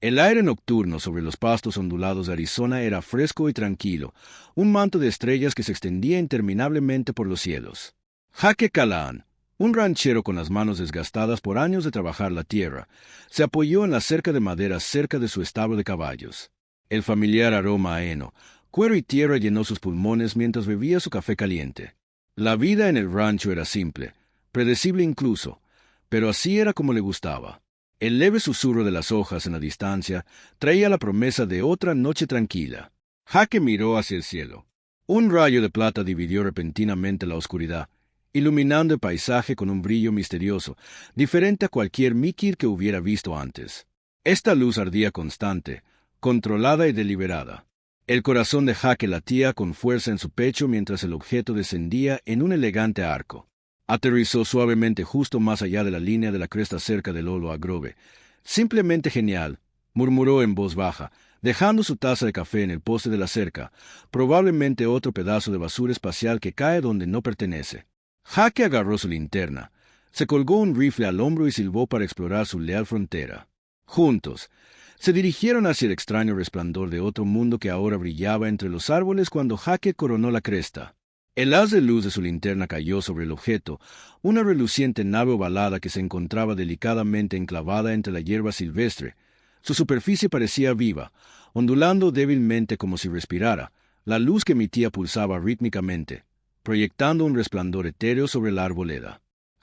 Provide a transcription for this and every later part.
El aire nocturno sobre los pastos ondulados de Arizona era fresco y tranquilo, un manto de estrellas que se extendía interminablemente por los cielos. Jake Callahan, un ranchero con las manos desgastadas por años de trabajar la tierra, se apoyó en la cerca de madera cerca de su establo de caballos. El familiar aroma a heno, cuero y tierra llenó sus pulmones mientras bebía su café caliente. La vida en el rancho era simple, predecible incluso, pero así era como le gustaba. El leve susurro de las hojas en la distancia traía la promesa de otra noche tranquila. Jake miró hacia el cielo. Un rayo de plata dividió repentinamente la oscuridad, iluminando el paisaje con un brillo misterioso, diferente a cualquier Mikir que hubiera visto antes. Esta luz ardía constante, controlada y deliberada. El corazón de Jake latía con fuerza en su pecho mientras el objeto descendía en un elegante arco. Aterrizó suavemente justo más allá de la línea de la cresta cerca del Olo Grove. Simplemente genial, murmuró en voz baja, dejando su taza de café en el poste de la cerca, probablemente otro pedazo de basura espacial que cae donde no pertenece. Jake agarró su linterna, se colgó un rifle al hombro y silbó para explorar su leal frontera. Juntos, se dirigieron hacia el extraño resplandor de otro mundo que ahora brillaba entre los árboles cuando Jake coronó la cresta. El haz de luz de su linterna cayó sobre el objeto, una reluciente nave ovalada que se encontraba delicadamente enclavada entre la hierba silvestre. Su superficie parecía viva, ondulando débilmente como si respirara. La luz que emitía pulsaba rítmicamente, proyectando un resplandor etéreo sobre la arboleda.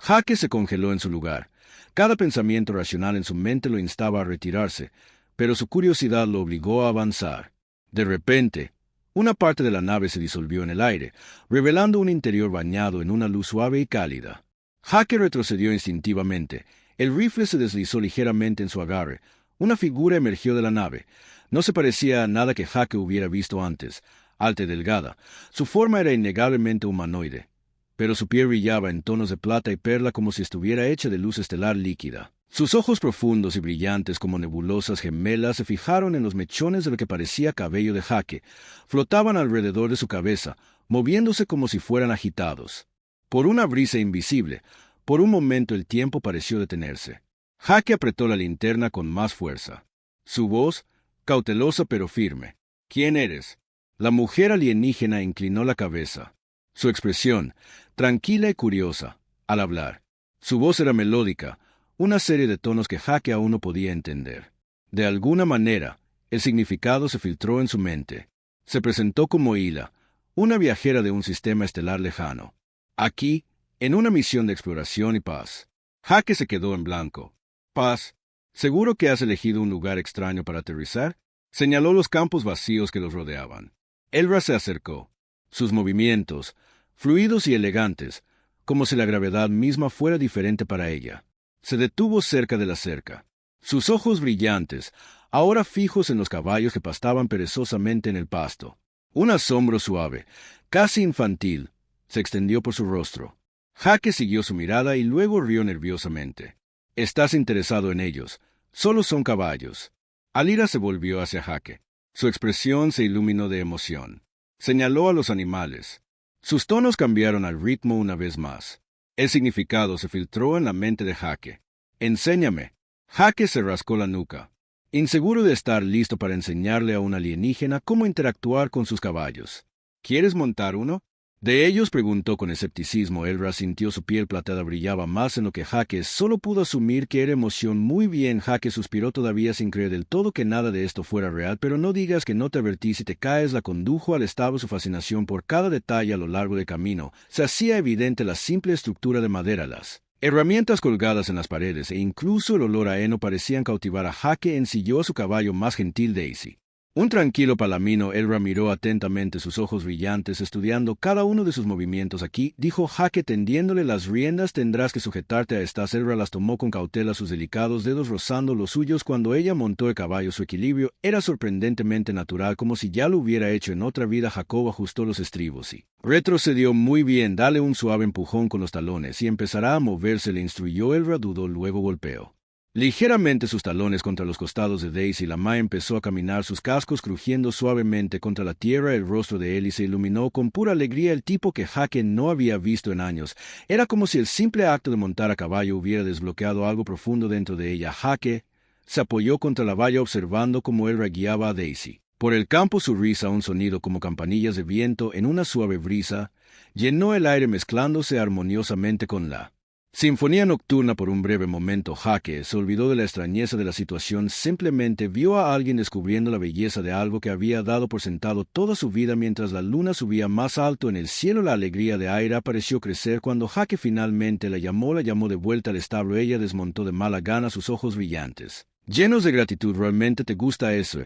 Jake se congeló en su lugar. Cada pensamiento racional en su mente lo instaba a retirarse, pero su curiosidad lo obligó a avanzar. De repente, una parte de la nave se disolvió en el aire, revelando un interior bañado en una luz suave y cálida. Jake retrocedió instintivamente. El rifle se deslizó ligeramente en su agarre. Una figura emergió de la nave. No se parecía a nada que Jake hubiera visto antes. Alta y delgada, su forma era innegablemente humanoide, pero su piel brillaba en tonos de plata y perla como si estuviera hecha de luz estelar líquida. Sus ojos profundos y brillantes como nebulosas gemelas se fijaron en los mechones de lo que parecía cabello de Jake. Flotaban alrededor de su cabeza, moviéndose como si fueran agitados. Por una brisa invisible, por un momento el tiempo pareció detenerse. Jake apretó la linterna con más fuerza. Su voz, cautelosa pero firme. «¿Quién eres?» La mujer alienígena inclinó la cabeza. Su expresión, tranquila y curiosa, al hablar. Su voz era melódica, una serie de tonos que Jake aún no podía entender. De alguna manera, el significado se filtró en su mente. Se presentó como Hila, una viajera de un sistema estelar lejano. Aquí, en una misión de exploración y paz. Jake se quedó en blanco. «¿Paz? ¿Seguro que has elegido un lugar extraño para aterrizar?» Señaló los campos vacíos que los rodeaban. Elra se acercó. Sus movimientos, fluidos y elegantes, como si la gravedad misma fuera diferente para ella. Se detuvo cerca de la cerca. Sus ojos brillantes, ahora fijos en los caballos que pastaban perezosamente en el pasto. Un asombro suave, casi infantil, se extendió por su rostro. Jake siguió su mirada y luego rió nerviosamente. «Estás interesado en ellos. Solo son caballos». Alira se volvió hacia Jake. Su expresión se iluminó de emoción. Señaló a los animales. Sus tonos cambiaron al ritmo una vez más. El significado se filtró en la mente de Jake. «Enséñame». Jake se rascó la nuca, inseguro de estar listo para enseñarle a un alienígena cómo interactuar con sus caballos. «¿Quieres montar uno?» De ellos preguntó con escepticismo. Elra sintió su piel plateada brillaba más en lo que Jake solo pudo asumir que era emoción. «Muy bien». Jake suspiró todavía sin creer del todo que nada de esto fuera real. «Pero no digas que no te advertí. Si te caes». La condujo al establo. Su fascinación por cada detalle a lo largo del camino se hacía evidente la simple estructura de madera, las herramientas colgadas en las paredes e incluso el olor a heno parecían cautivar a Jake. Ensilló a su caballo más gentil, Daisy. Un tranquilo palamino. Elra miró atentamente, sus ojos brillantes, estudiando cada uno de sus movimientos. «Aquí», dijo Jake tendiéndole las riendas, «tendrás que sujetarte a estas». Elra las tomó con cautela, sus delicados dedos rozando los suyos. Cuando ella montó el caballo, su equilibrio era sorprendentemente natural, como si ya lo hubiera hecho en otra vida. Jacob ajustó los estribos y retrocedió. «Muy bien, dale un suave empujón con los talones y empezará a moverse», le instruyó. Elra dudó, luego golpeó ligeramente sus talones contra los costados de Daisy. La ma empezó a caminar, sus cascos crujiendo suavemente contra la tierra. El rostro de Ellie se iluminó con pura alegría, el tipo que Jake no había visto en años. Era como si el simple acto de montar a caballo hubiera desbloqueado algo profundo dentro de ella. «Jake, Se apoyó contra la valla observando cómo Elra guiaba a Daisy. Por el campo su risa, un sonido como campanillas de viento en una suave brisa, llenó el aire mezclándose armoniosamente con la sinfonía nocturna. Por un breve momento Jake se olvidó de la extrañeza de la situación, simplemente vio a alguien descubriendo la belleza de algo que había dado por sentado toda su vida. Mientras la luna subía más alto en el cielo, la alegría de Aira pareció crecer. Cuando Jake finalmente la llamó de vuelta al establo. Ella desmontó de mala gana, sus ojos brillantes, llenos de gratitud. «¿Realmente te gusta eso?»,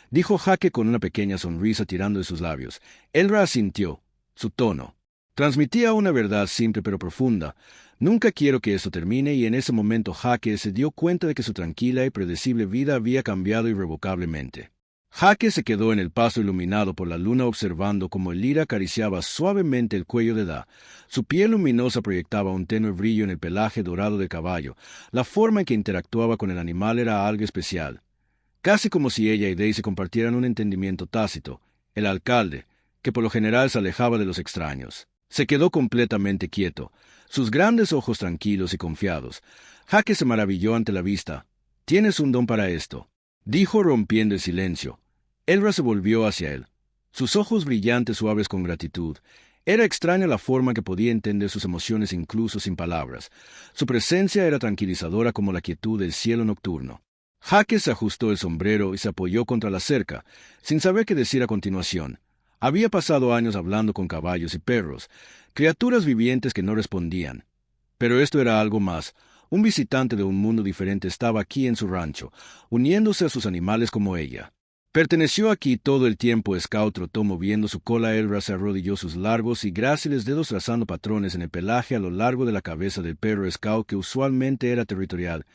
dijo Jake con una pequeña sonrisa tirando de sus labios. Elra asintió. Su tono transmitía una verdad simple pero profunda. «Nunca quiero que esto termine», y en ese momento Jake se dio cuenta de que su tranquila y predecible vida había cambiado irrevocablemente. Jake se quedó en el pasto iluminado por la luna observando cómo el lira acariciaba suavemente el cuello de Da. Su piel luminosa proyectaba un tenue brillo en el pelaje dorado del caballo. La forma en que interactuaba con el animal era algo especial, casi como si ella y Daisy compartieran un entendimiento tácito. El alcalde, que por lo general se alejaba de los extraños, se quedó completamente quieto, sus grandes ojos tranquilos y confiados. Jake se maravilló ante la vista. «Tienes un don para esto», dijo rompiendo el silencio. Elra se volvió hacia él, sus ojos brillantes, suaves con gratitud. Era extraña la forma que podía entender sus emociones incluso sin palabras. Su presencia era tranquilizadora como la quietud del cielo nocturno. Jake se ajustó el sombrero y se apoyó contra la cerca, sin saber qué decir a continuación. Había pasado años hablando con caballos y perros, criaturas vivientes que no respondían. Pero esto era algo más. Un visitante de un mundo diferente estaba aquí en su rancho, uniéndose a sus animales como ella. Perteneció aquí todo el tiempo. Scout trotó moviendo su cola. Elra se arrodilló, sus largos y gráciles dedos trazando patrones en el pelaje a lo largo de la cabeza del perro. Scout, que usualmente era territorial,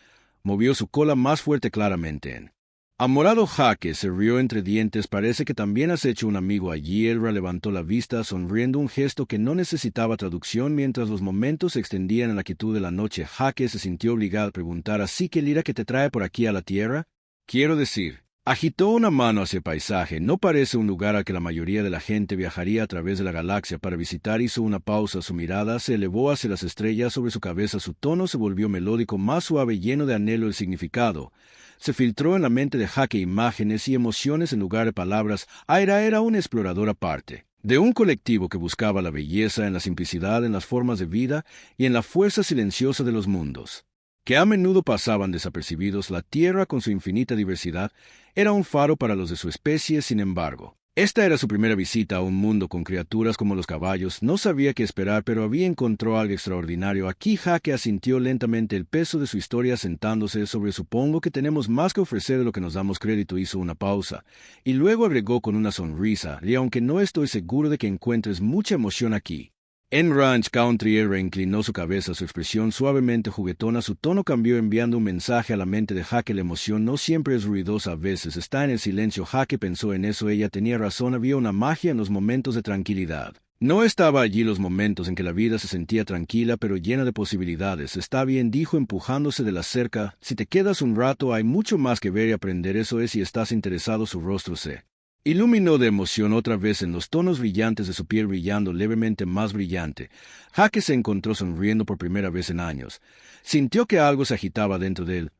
movió su cola más fuerte claramente. Amorado Jake se rió entre dientes. «Parece que también has hecho un amigo allí». Elra levantó la vista, sonriendo, un gesto que no necesitaba traducción. Mientras los momentos se extendían en la quietud de la noche, Jake se sintió obligado a preguntar: «¿Así que el lira que te trae por aquí a la tierra?» «Quiero decir», agitó una mano hacia el paisaje, «no parece un lugar al que la mayoría de la gente viajaría a través de la galaxia para visitar». Hizo una pausa, su mirada se elevó hacia las estrellas sobre su cabeza, su tono se volvió melódico, más suave, lleno de anhelo. El significado se filtró en la mente de Jake, imágenes y emociones en lugar de palabras. Aira era un explorador aparte, de un colectivo que buscaba la belleza en la simplicidad, en las formas de vida y en la fuerza silenciosa de los mundos, que a menudo pasaban desapercibidos. La Tierra, con su infinita diversidad, era un faro para los de su especie. Sin embargo, esta era su primera visita a un mundo con criaturas como los caballos. No sabía qué esperar, pero encontró algo extraordinario aquí. Jake asintió lentamente, el peso de su historia sentándose sobre. «Supongo que tenemos más que ofrecer de lo que nos damos crédito». Hizo una pausa, y luego agregó con una sonrisa: «Y aunque no estoy seguro de que encuentres mucha emoción aquí en Ranch Country». Elra inclinó su cabeza, su expresión suavemente juguetona. Su tono cambió, enviando un mensaje a la mente de Jake: «La emoción no siempre es ruidosa, a veces está en el silencio». Jake pensó en eso. Ella tenía razón, había una magia en los momentos de tranquilidad. No estaba allí los momentos en que la vida se sentía tranquila pero llena de posibilidades. «Está bien», dijo empujándose de la cerca. «Si te quedas un rato hay mucho más que ver y aprender. Eso es, si estás interesado». Su rostro se iluminó de emoción otra vez, en los tonos brillantes de su piel brillando levemente más brillante. Jake se encontró sonriendo por primera vez en años. Sintió que algo se agitaba dentro de él,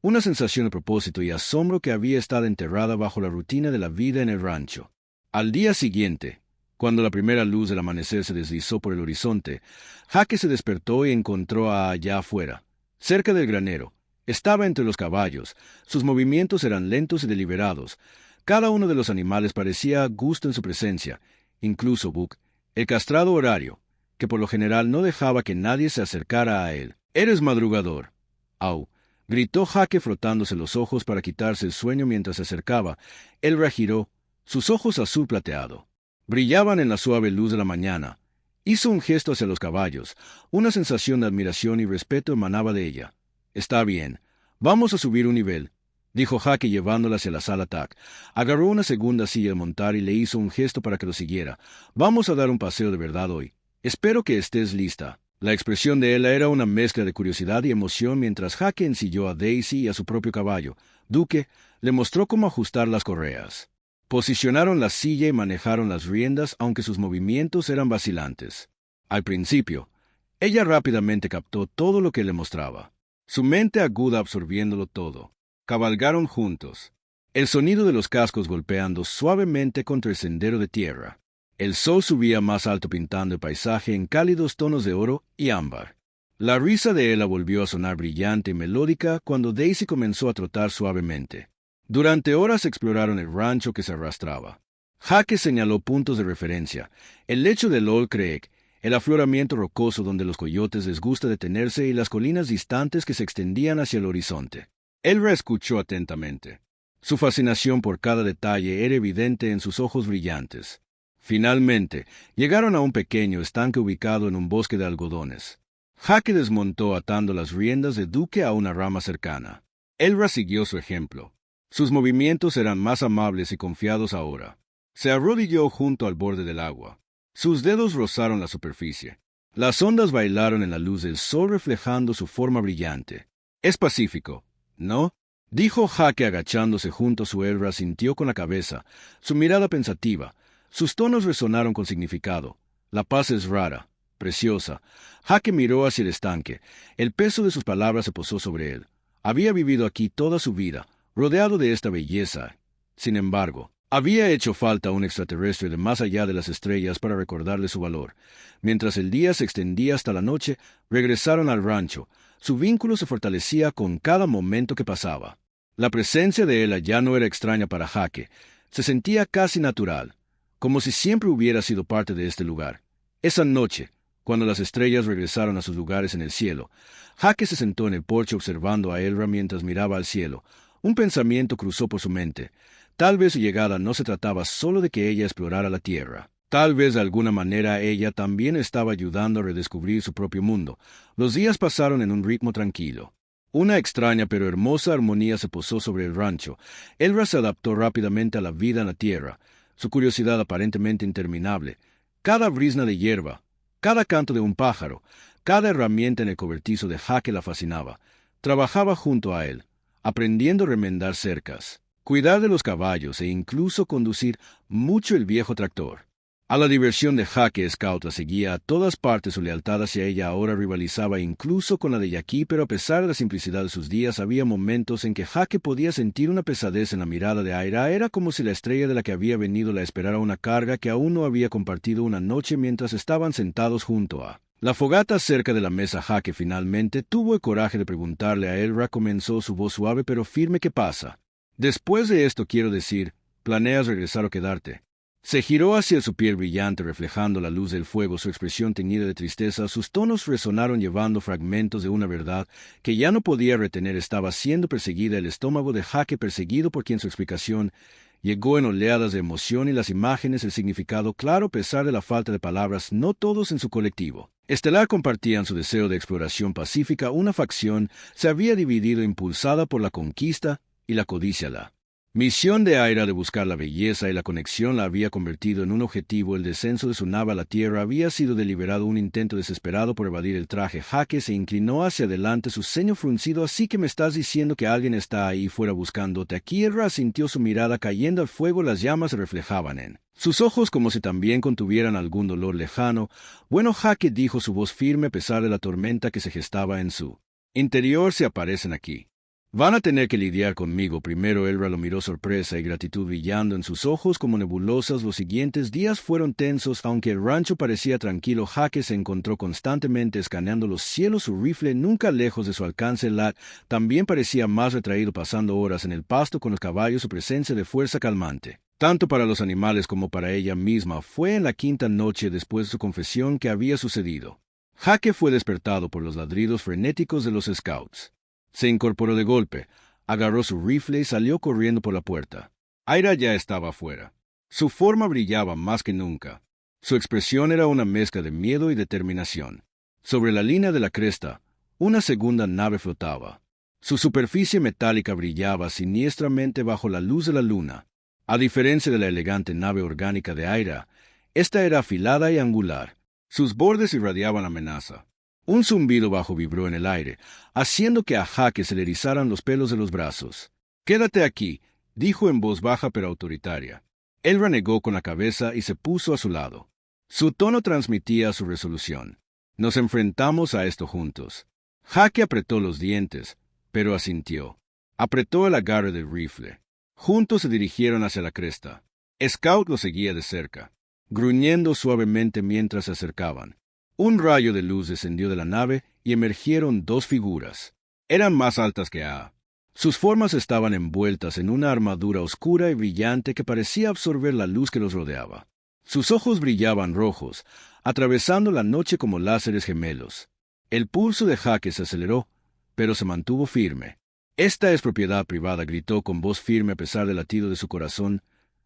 una sensación de propósito y asombro que había estado enterrada bajo la rutina de la vida en el rancho. Al día siguiente, cuando la primera luz del amanecer se deslizó por el horizonte, Jake se despertó y encontró a allá afuera, cerca del granero. Estaba entre los caballos. Sus movimientos eran lentos y deliberados. Cada uno de los animales parecía a gusto en su presencia, incluso Buck, el castrado horario, que por lo general no dejaba que nadie se acercara a él. «Eres madrugador». «Au», gritó Jake frotándose los ojos para quitarse el sueño mientras se acercaba. Elra giró, sus ojos azul plateado brillaban en la suave luz de la mañana. Hizo un gesto hacia los caballos. Una sensación de admiración y respeto emanaba de ella. «Está bien, vamos a subir un nivel», dijo Jake llevándola hacia la sala TAC. Agarró una segunda silla de montar y le hizo un gesto para que lo siguiera. «Vamos a dar un paseo de verdad hoy. Espero que estés lista». La expresión de él era una mezcla de curiosidad y emoción mientras Jake ensilló a Daisy y a su propio caballo. Duque le mostró cómo ajustar las correas. Posicionaron la silla y manejaron las riendas, aunque sus movimientos eran vacilantes. Al principio, ella rápidamente captó todo lo que le mostraba, su mente aguda absorbiéndolo todo. Cabalgaron juntos. El sonido de los cascos golpeando suavemente contra el sendero de tierra. El sol subía más alto pintando el paisaje en cálidos tonos de oro y ámbar. La risa de Ella volvió a sonar brillante y melódica cuando Daisy comenzó a trotar suavemente. Durante horas exploraron el rancho que se arrastraba. Jake señaló puntos de referencia: el lecho del Old Creek, el afloramiento rocoso donde los coyotes les gusta detenerse y las colinas distantes que se extendían hacia el horizonte. Elra escuchó atentamente. Su fascinación por cada detalle era evidente en sus ojos brillantes. Finalmente, llegaron a un pequeño estanque ubicado en un bosque de algodones. Jake desmontó atando las riendas de Duque a una rama cercana. Elra siguió su ejemplo. Sus movimientos eran más amables y confiados ahora. Se arrodilló junto al borde del agua. Sus dedos rozaron la superficie. Las ondas bailaron en la luz del sol reflejando su forma brillante. «Es pacífico, ¿no?», dijo Jake agachándose junto a su Elra. Sintió con la cabeza, su mirada pensativa. Sus tonos resonaron con significado. La paz es rara, preciosa. Jake miró hacia el estanque. El peso de sus palabras se posó sobre él. Había vivido aquí toda su vida, rodeado de esta belleza. Sin embargo, había hecho falta un extraterrestre de más allá de las estrellas para recordarle su valor. Mientras el día se extendía hasta la noche, regresaron al rancho. Su vínculo se fortalecía con cada momento que pasaba. La presencia de Ella ya no era extraña para Jake. Se sentía casi natural, como si siempre hubiera sido parte de este lugar. Esa noche, cuando las estrellas regresaron a sus lugares en el cielo, Jake se sentó en el porche observando a Elra mientras miraba al cielo. Un pensamiento cruzó por su mente. Tal vez su llegada no se trataba solo de que ella explorara la Tierra. Tal vez de alguna manera ella también estaba ayudando a redescubrir su propio mundo. Los días pasaron en un ritmo tranquilo. Una extraña pero hermosa armonía se posó sobre el rancho. Elra se adaptó rápidamente a la vida en la tierra, su curiosidad aparentemente interminable. Cada brizna de hierba, cada canto de un pájaro, cada herramienta en el cobertizo de Jake la fascinaba. Trabajaba junto a él, aprendiendo a remendar cercas, cuidar de los caballos e incluso conducir mucho el viejo tractor. A la diversión de Jake, Scout la seguía a todas partes. Su lealtad hacia ella ahora rivalizaba incluso con la de Jackie, pero a pesar de la simplicidad de sus días, había momentos en que Jake podía sentir una pesadez en la mirada de Aira. Era como si la estrella de la que había venido la esperara una carga que aún no había compartido una noche mientras estaban sentados junto a la fogata cerca de la mesa. Jake finalmente tuvo el coraje de preguntarle a Elra. Comenzó su voz suave pero firme: ¿qué pasa? Después de esto, quiero decir, ¿planeas regresar o quedarte? Se giró hacia su piel brillante reflejando la luz del fuego, su expresión teñida de tristeza. Sus tonos resonaron llevando fragmentos de una verdad que ya no podía retener. Estaba siendo perseguida. El estómago de Jake, perseguido por quien su explicación llegó en oleadas de emoción y las imágenes, el significado claro a pesar de la falta de palabras. No todos en su colectivo estelar compartían su deseo de exploración pacífica. Una facción se había dividido, impulsada por la conquista y la codicia. La misión de Aira de buscar la belleza y la conexión la había convertido en un objetivo. El descenso de su nave a la Tierra había sido deliberado, un intento desesperado por evadir el traje. Jake se inclinó hacia adelante, su ceño fruncido. ¿Así que me estás diciendo que alguien está ahí fuera buscándote? Aquí Elra sintió su mirada cayendo al fuego. Las llamas se reflejaban en sus ojos como si también contuvieran algún dolor lejano. Bueno, Jake, dijo, su voz firme a pesar de la tormenta que se gestaba en su interior. Se aparecen aquí. Van a tener que lidiar conmigo primero. Elra lo miró, sorpresa y gratitud brillando en sus ojos como nebulosas. Los siguientes días fueron tensos. Aunque el rancho parecía tranquilo, Jake se encontró constantemente escaneando los cielos, su rifle nunca lejos de su alcance. Lat también parecía más retraído, pasando horas en el pasto con los caballos, su presencia de fuerza calmante, tanto para los animales como para ella misma. Fue en la quinta noche después de su confesión que había sucedido. Jake fue despertado por los ladridos frenéticos de los scouts. Se incorporó de golpe, agarró su rifle y salió corriendo por la puerta. Aira ya estaba afuera. Su forma brillaba más que nunca. Su expresión era una mezcla de miedo y determinación. Sobre la línea de la cresta, una segunda nave flotaba. Su superficie metálica brillaba siniestramente bajo la luz de la luna. A diferencia de la elegante nave orgánica de Aira, esta era afilada y angular. Sus bordes irradiaban amenaza. Un zumbido bajo vibró en el aire, haciendo que a Jake se le erizaran los pelos de los brazos. «Quédate aquí», dijo en voz baja pero autoritaria. Elra negó con la cabeza y se puso a su lado. Su tono transmitía su resolución. «Nos enfrentamos a esto juntos». Jake apretó los dientes, pero asintió. Apretó el agarre del rifle. Juntos se dirigieron hacia la cresta. Scout lo seguía de cerca, gruñendo suavemente mientras se acercaban. Un rayo de luz descendió de la nave y emergieron dos figuras. Eran más altas que A. Sus formas estaban envueltas en una armadura oscura y brillante que parecía absorber la luz que los rodeaba. Sus ojos brillaban rojos, atravesando la noche como láseres gemelos. El pulso de Jake se aceleró, pero se mantuvo firme. «Esta es propiedad privada», gritó con voz firme a pesar del latido de su corazón.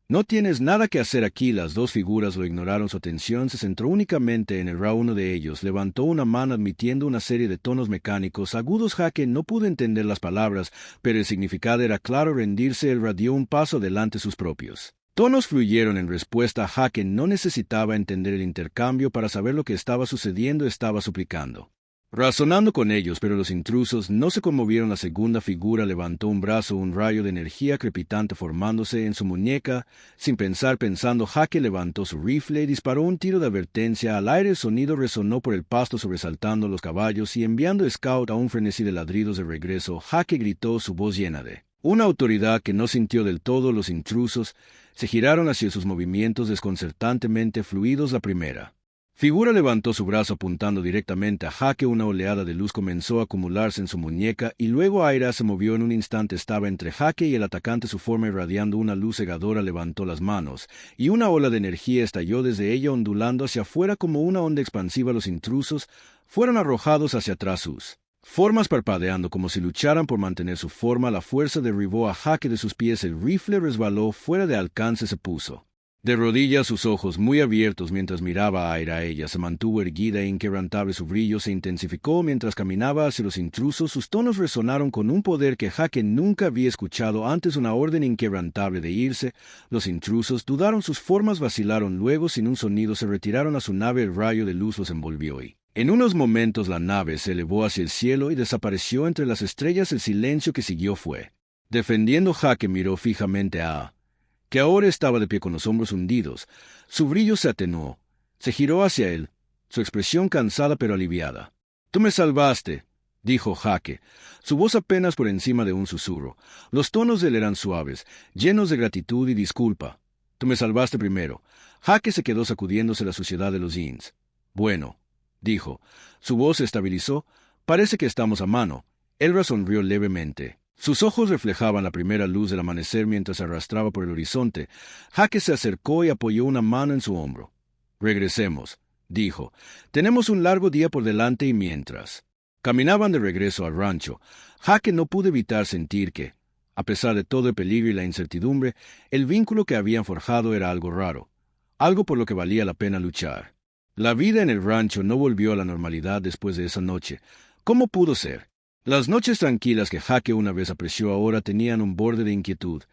«No tienes nada que hacer aquí». Las dos figuras lo ignoraron. Su atención se centró únicamente en el Ra. Uno de ellos levantó una mano admitiendo una serie de tonos mecánicos agudos. Jake no pudo entender las palabras, pero el significado era claro. Rendirse. El Ra dio un paso adelante. Sus propios tonos fluyeron en respuesta. Jake no necesitaba entender el intercambio para saber lo que estaba sucediendo. Estaba suplicando, razonando con ellos, pero los intrusos no se conmovieron. La segunda figura levantó un brazo, un rayo de energía crepitante formándose en su muñeca. Sin pensando, Jake levantó su rifle y disparó un tiro de advertencia al aire. El sonido resonó por el pasto, sobresaltando los caballos y enviando a Scout a un frenesí de ladridos de regreso. Jake gritó, su voz llena de una autoridad que no sintió del todo. Los intrusos se giraron hacia sus movimientos desconcertantemente fluidos. La primera figura levantó su brazo apuntando directamente a Jake. Una oleada de luz comenzó a acumularse en su muñeca y luego Aira se movió en un instante. Estaba entre Jake y el atacante, su forma irradiando una luz cegadora. Levantó las manos y una ola de energía estalló desde ella, ondulando hacia afuera como una onda expansiva. Los intrusos fueron arrojados hacia atrás, sus formas parpadeando como si lucharan por mantener su forma. La fuerza derribó a Jake de sus pies. El rifle resbaló fuera de alcance. Se puso de rodillas, sus ojos muy abiertos mientras miraba a Aira. Ella se mantuvo erguida e inquebrantable. Su brillo se intensificó mientras caminaba hacia los intrusos. Sus tonos resonaron con un poder que Jake nunca había escuchado antes, una orden inquebrantable de irse. Los intrusos dudaron, sus formas vacilaron, luego sin un sonido se retiraron a su nave. El rayo de luz los envolvió y en unos momentos la nave se elevó hacia el cielo y desapareció entre las estrellas. El silencio que siguió fue defendiendo. Jake miró fijamente a que ahora estaba de pie con los hombros hundidos. Su brillo se atenuó. Se giró hacia él, su expresión cansada pero aliviada. «Tú me salvaste», dijo Jake, su voz apenas por encima de un susurro. Los tonos de él eran suaves, llenos de gratitud y disculpa. «Tú me salvaste primero». Jake se quedó sacudiéndose la suciedad de los jeans. «Bueno», dijo. Su voz se estabilizó. «Parece que estamos a mano». Elra sonrió levemente. Sus ojos reflejaban la primera luz del amanecer mientras se arrastraba por el horizonte. Jake se acercó y apoyó una mano en su hombro. «Regresemos», dijo. «Tenemos un largo día por delante». Y mientras caminaban de regreso al rancho, Jake no pudo evitar sentir que, a pesar de todo el peligro y la incertidumbre, el vínculo que habían forjado era algo raro, algo por lo que valía la pena luchar. La vida en el rancho no volvió a la normalidad después de esa noche. ¿Cómo pudo ser? Las noches tranquilas que Jake una vez apreció ahora tenían un borde de inquietud.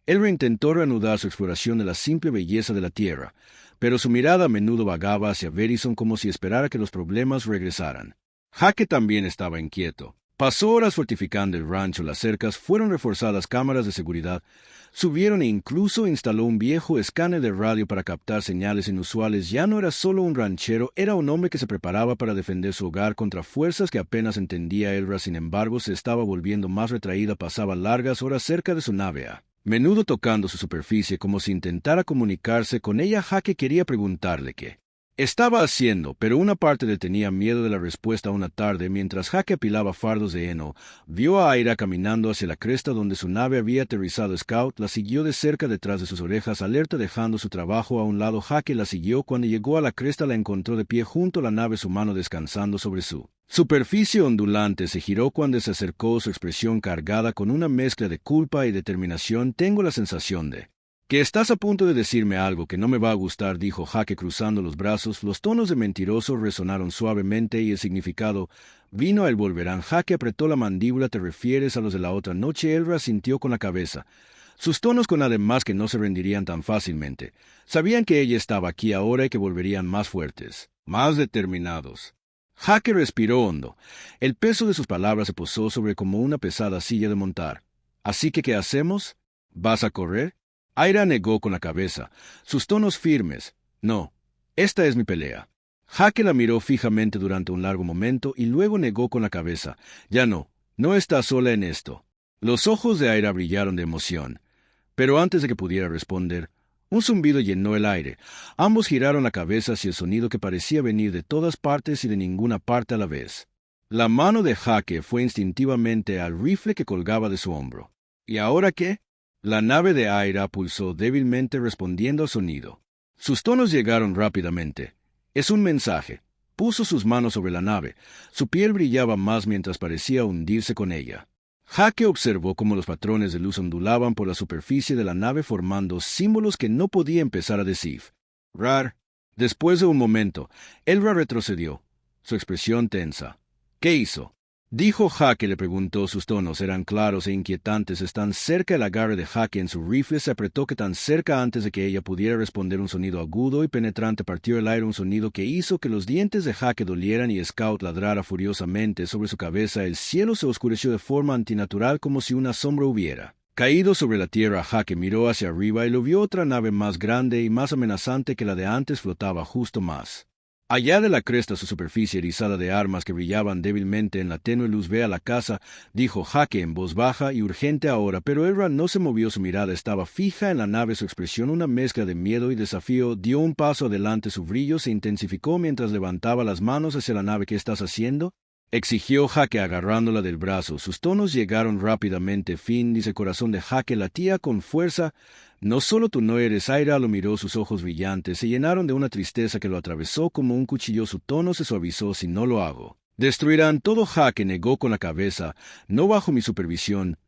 Él intentó reanudar su exploración de la simple belleza de la tierra, pero su mirada a menudo vagaba hacia Verison como si esperara que los problemas regresaran. Jake también estaba inquieto. Pasó horas fortificando el rancho. Las cercas fueron reforzadas, cámaras de seguridad subieron e incluso instaló un viejo escáner de radio para captar señales inusuales. Ya no era solo un ranchero, era un hombre que se preparaba para defender su hogar contra fuerzas que apenas entendía Elra. Sin embargo, se estaba volviendo más retraída. Pasaba largas horas cerca de su nave, a menudo tocando su superficie como si intentara comunicarse con ella. Jake quería preguntarle qué estaba haciendo, pero una parte de él tenía miedo de la respuesta. Una tarde, mientras Jake apilaba fardos de heno, vio a Aira caminando hacia la cresta donde su nave había aterrizado. Scout la siguió de cerca detrás de sus orejas, alerta, dejando su trabajo a un lado. Jake la siguió. Cuando llegó a la cresta, la encontró de pie junto a la nave, su mano descansando sobre su superficie ondulante. Se giró cuando se acercó, su expresión cargada con una mezcla de culpa y determinación. «Tengo la sensación de que estás a punto de decirme algo que no me va a gustar», dijo Jake cruzando los brazos. Los tonos de mentiroso resonaron suavemente y el significado vino a él. «Volverán». Jake apretó la mandíbula. «¿Te refieres a los de la otra noche?» Elra sintió con la cabeza. Sus tonos con además que no se rendirían tan fácilmente. Sabían que ella estaba aquí ahora y que volverían más fuertes, más determinados. Jake respiró hondo. El peso de sus palabras se posó sobre como una pesada silla de montar. «¿Así que qué hacemos? ¿Vas a correr?» Aira negó con la cabeza, sus tonos firmes. «No, esta es mi pelea». Jake la miró fijamente durante un largo momento y luego negó con la cabeza. «Ya no estás sola en esto». Los ojos de Aira brillaron de emoción, pero antes de que pudiera responder, un zumbido llenó el aire. Ambos giraron la cabeza hacia el sonido que parecía venir de todas partes y de ninguna parte a la vez. La mano de Jake fue instintivamente al rifle que colgaba de su hombro. ¿Y ahora qué? La nave de Aira pulsó débilmente respondiendo al sonido. Sus tonos llegaron rápidamente. Es un mensaje. Puso sus manos sobre la nave. Su piel brillaba más mientras parecía hundirse con ella. Jake observó cómo los patrones de luz ondulaban por la superficie de la nave formando símbolos que no podía empezar a decir. Rar. Después de un momento, Elra retrocedió, su expresión tensa. ¿Qué hizo? Dijo Jake, le preguntó. Sus tonos eran claros e inquietantes. Tan cerca el agarre de Jake en su rifle se apretó que tan cerca antes de que ella pudiera responder un sonido agudo y penetrante partió el aire, un sonido que hizo que los dientes de Jake dolieran y Scout ladrara furiosamente sobre su cabeza. El cielo se oscureció de forma antinatural como si una sombra hubiera caído sobre la tierra. Jake miró hacia arriba y lo vio. Otra nave más grande y más amenazante que la de antes flotaba justo más allá de la cresta. Su superficie erizada de armas que brillaban débilmente en la tenue luz. Ve a la casa, dijo Jake en voz baja y urgente ahora, pero Elra no se movió. Su mirada estaba fija en la nave, su expresión una mezcla de miedo y desafío. Dio un paso adelante, su brillo se intensificó mientras levantaba las manos hacia la nave. ¿Qué estás haciendo?, exigió Jake agarrándola del brazo. Sus tonos llegaron rápidamente. Fin, dice. El corazón de Jake latía con fuerza. No solo tú no eres. Aira lo miró, sus ojos brillantes se llenaron de una tristeza que lo atravesó como un cuchillo. Su tono se suavizó. Si no lo hago, destruirán todo. Jake negó con la cabeza. No bajo mi supervisión,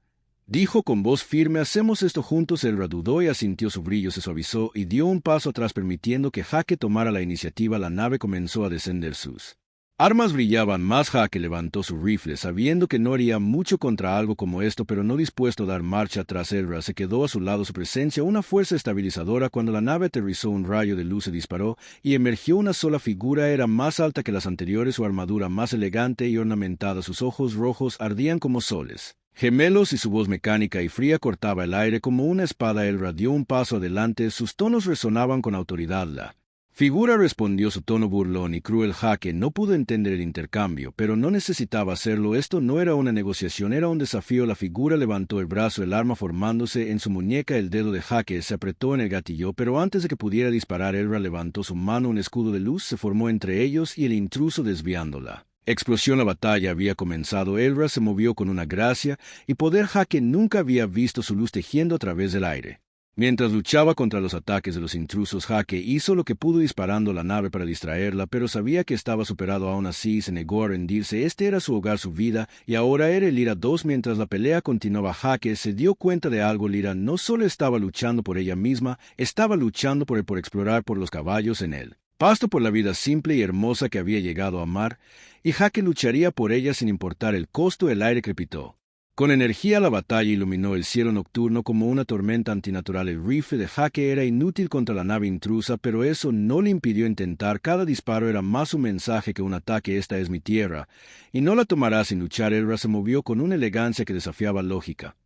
dijo con voz firme. Hacemos esto juntos. Elra dudó y asintió. Su brillo se suavizó y dio un paso atrás permitiendo que Jake tomara la iniciativa. La nave comenzó a descender. Sus armas brillaban más. Jake levantó su rifle, sabiendo que no haría mucho contra algo como esto, pero no dispuesto a dar marcha atrás. Elra se quedó a su lado, su presencia una fuerza estabilizadora. Cuando la nave aterrizó, un rayo de luz se disparó y emergió una sola figura. Era más alta que las anteriores, su armadura más elegante y ornamentada. Sus ojos rojos ardían como soles gemelos y su voz mecánica y fría cortaba el aire como una espada. Elra dio un paso adelante, sus tonos resonaban con autoridad. La figura respondió, su tono burlón y cruel. Jake no pudo entender el intercambio, pero no necesitaba hacerlo. Esto no era una negociación, era un desafío. La figura levantó el brazo, el arma formándose en su muñeca. El dedo de Jake se apretó en el gatillo, pero antes de que pudiera disparar, Elra levantó su mano. Un escudo de luz se formó entre ellos y el intruso desviándola. Explosión. La batalla había comenzado. Elra se movió con una gracia y poder. Jake nunca había visto su luz tejiendo a través del aire. Mientras luchaba contra los ataques de los intrusos, Jake hizo lo que pudo disparando la nave para distraerla, pero sabía que estaba superado. Aún así, se negó a rendirse. Este era su hogar, su vida, y ahora era el Lyra 2. Mientras la pelea continuaba, Jake se dio cuenta de algo. Lyra no solo estaba luchando por ella misma, estaba luchando por explorar por los caballos en él pasto, por la vida simple y hermosa que había llegado a amar, y Jake lucharía por ella sin importar el costo. El aire crepitó con energía. La batalla iluminó el cielo nocturno como una tormenta antinatural. El rifle de Jake era inútil contra la nave intrusa, pero eso no le impidió intentar. Cada disparo era más un mensaje que un ataque. Esta es mi tierra, y no la tomará sin luchar. Elra se movió con una elegancia que desafiaba lógica.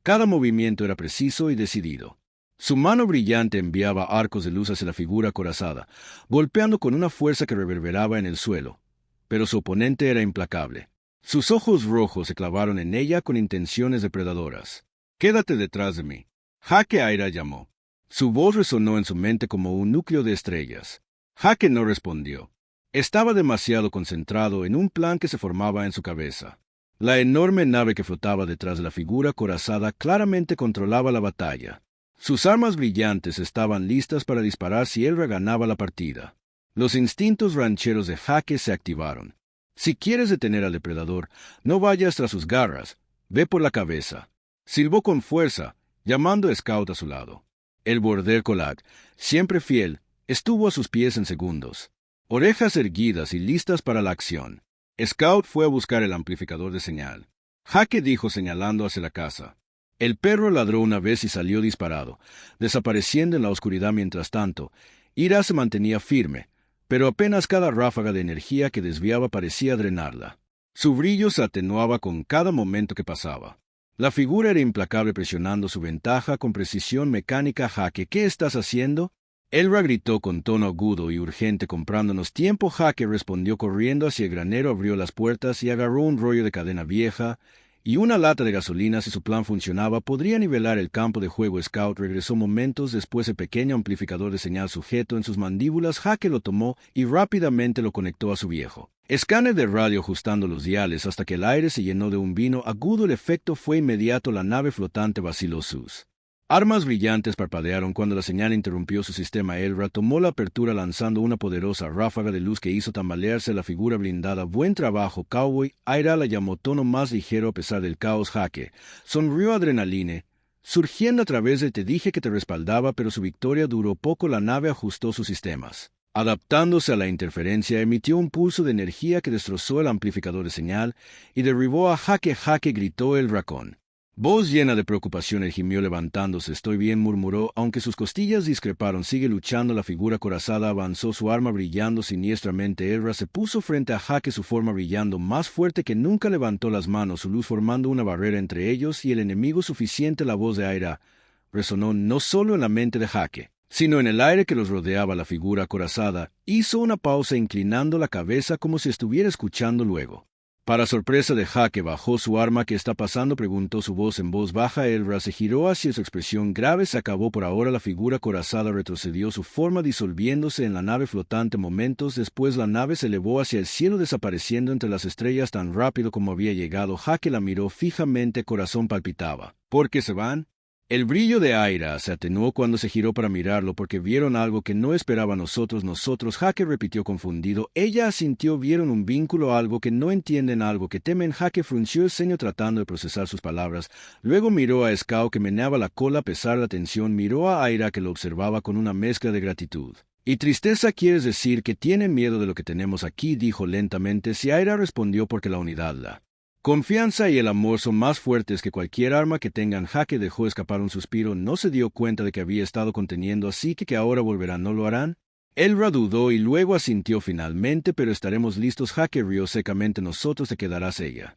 Cada movimiento era preciso y decidido. Su mano brillante enviaba arcos de luz hacia la figura acorazada, golpeando con una fuerza que reverberaba en el suelo. Pero su oponente era implacable. Sus ojos rojos se clavaron en ella con intenciones depredadoras. «Quédate detrás de mí», Jake. Aira llamó. Su voz resonó en su mente como un núcleo de estrellas. Jake no respondió. Estaba demasiado concentrado en un plan que se formaba en su cabeza. La enorme nave que flotaba detrás de la figura acorazada claramente controlaba la batalla. Sus armas brillantes estaban listas para disparar si Elra ganaba la partida. Los instintos rancheros de Jake se activaron. Si quieres detener al depredador, no vayas tras sus garras, ve por la cabeza. Silbó con fuerza, llamando a Scout a su lado. El border collar, siempre fiel, estuvo a sus pies en segundos, orejas erguidas y listas para la acción. Scout fue a buscar el amplificador de señal. Jake dijo señalando hacia la casa. El perro ladró una vez y salió disparado, desapareciendo en la oscuridad. Mientras tanto, Ira se mantenía firme, pero apenas cada ráfaga de energía que desviaba parecía drenarla. Su brillo se atenuaba con cada momento que pasaba. La figura era implacable, presionando su ventaja con precisión mecánica. Jake, ¿qué estás haciendo?, Elra gritó con tono agudo y urgente. «Comprándonos tiempo». Jake respondió corriendo hacia el granero, abrió las puertas y agarró un rollo de cadena vieja y una lata de gasolina, si su plan funcionaba, podría nivelar el campo de juego. Scout regresó momentos después. El pequeño amplificador de señal sujeto en sus mandíbulas. Hake lo tomó y rápidamente lo conectó a su viejo escáner de radio, ajustando los diales hasta que el aire se llenó de un vino agudo. El efecto fue inmediato. La nave flotante vaciló. Sus armas brillantes parpadearon cuando la señal interrumpió su sistema. Elra tomó la apertura lanzando una poderosa ráfaga de luz que hizo tambalearse la figura blindada. Buen trabajo, Cowboy. Aira la llamó tono más ligero a pesar del caos. Hake sonrió. Adrenaline surgiendo a través de te dije que te respaldaba, pero su victoria duró poco. La nave ajustó sus sistemas, adaptándose a la interferencia. Emitió un pulso de energía que destrozó el amplificador de señal y derribó a Hake. Hake gritó el racón. Voz llena de preocupación, él gimió levantándose. Estoy bien, murmuró, aunque sus costillas discreparon. Sigue luchando. La figura corazada avanzó, su arma brillando siniestramente. Elra se puso frente a Hake, su forma brillando más fuerte que nunca. Levantó las manos, su luz formando una barrera entre ellos y el enemigo suficiente. La voz de Aira resonó no solo en la mente de Hake, sino en el aire que los rodeaba. La figura acorazada hizo una pausa, inclinando la cabeza como si estuviera escuchando. Luego, para sorpresa de Hake, bajó su arma. ¿Qué está pasando?, preguntó su voz en voz baja. Elra se giró hacia su expresión grave. Se acabó por ahora. La figura acorazada retrocedió, su forma disolviéndose en la nave flotante. Momentos después, la nave se elevó hacia el cielo, desapareciendo entre las estrellas tan rápido como había llegado. Hake la miró fijamente, corazón palpitaba. ¿Por qué se van? El brillo de Aira se atenuó cuando se giró para mirarlo, porque vieron algo que no esperaba. Nosotros. Hake repitió confundido. Ella asintió. Vieron un vínculo, algo que no entienden, algo que temen. Hake frunció el ceño tratando de procesar sus palabras. Luego miró a Scout, que meneaba la cola a pesar de la tensión. Miró a Aira, que lo observaba con una mezcla de gratitud y tristeza. ¿Quieres decir que tienen miedo de lo que tenemos aquí?, dijo lentamente. Sí, Aira respondió, porque la unidad, la confianza y el amor son más fuertes que cualquier arma que tengan. Hake dejó escapar un suspiro. No se dio cuenta de que había estado conteniendo, así que ahora volverán. ¿No lo harán? Elra dudó y luego asintió finalmente. Pero estaremos listos. Hake rió secamente. Nosotros. Te quedarás. Ella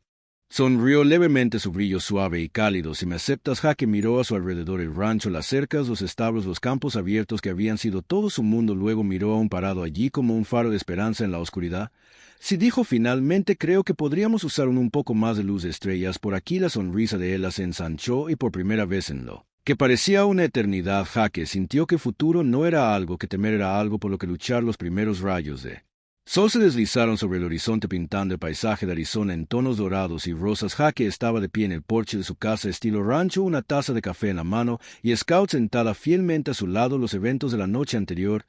sonrió levemente, su brillo suave y cálido. Si me aceptas. Hake miró a su alrededor, el rancho, las cercas, los establos, los campos abiertos que habían sido todo su mundo. Luego miró a un parado allí como un faro de esperanza en la oscuridad. Sí, dijo finalmente, creo que podríamos usar un poco más de luz de estrellas por aquí. La sonrisa de Ella se ensanchó y por primera vez en lo que parecía una eternidad, Hake sintió que el futuro no era algo que temer, era algo por lo que luchar. Los primeros rayos de sol se deslizaron sobre el horizonte, pintando el paisaje de Arizona en tonos dorados y rosas. Hake estaba de pie en el porche de su casa estilo rancho, una taza de café en la mano y Scout sentada fielmente a su lado. Los eventos de la noche anterior